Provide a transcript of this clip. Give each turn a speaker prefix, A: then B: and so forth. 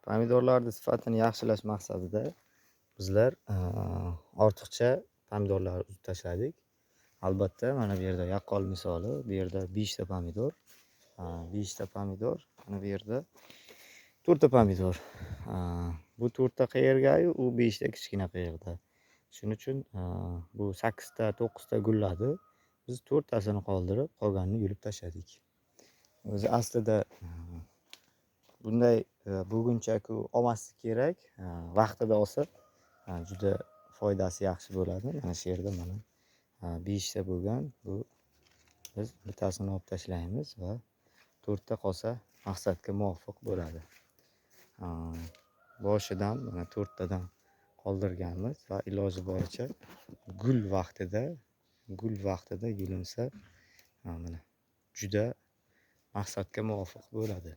A: Pomidorlarni sifatini yaxshilash maqsadida bizlar ortiqcha pomidorlarni uzib tashladik. Albatta, mana bu yerda yaqqol misoli, bu yerda 5 ta pomidor, 5 ta pomidor, mana bu yerda 4 ta pomidor. Bu 4 ta qayergayu, u 5 ta kichkina qayerda. Shuning uchun bu 8 ta, 9 ta gulladi. Biz 4 tasini qoldirib, qolganini yulib tashladik. O'zi aslida bunday bo'lguncha-ku olmaslik kerak. Vaqtida olsa juda foydasi yaxshi bo'ladi. Mana shu yerda mana 5 ta bo'lgan. Bu biz bittasini olib tashlaymiz va 4 ta qolsa maqsadga muvofiq bo'ladi. Boshidan mana 4 tadan qoldirganmiz va iloji boricha gul vaqtida yulinsa mana juda maqsadga muvofiq bo'ladi.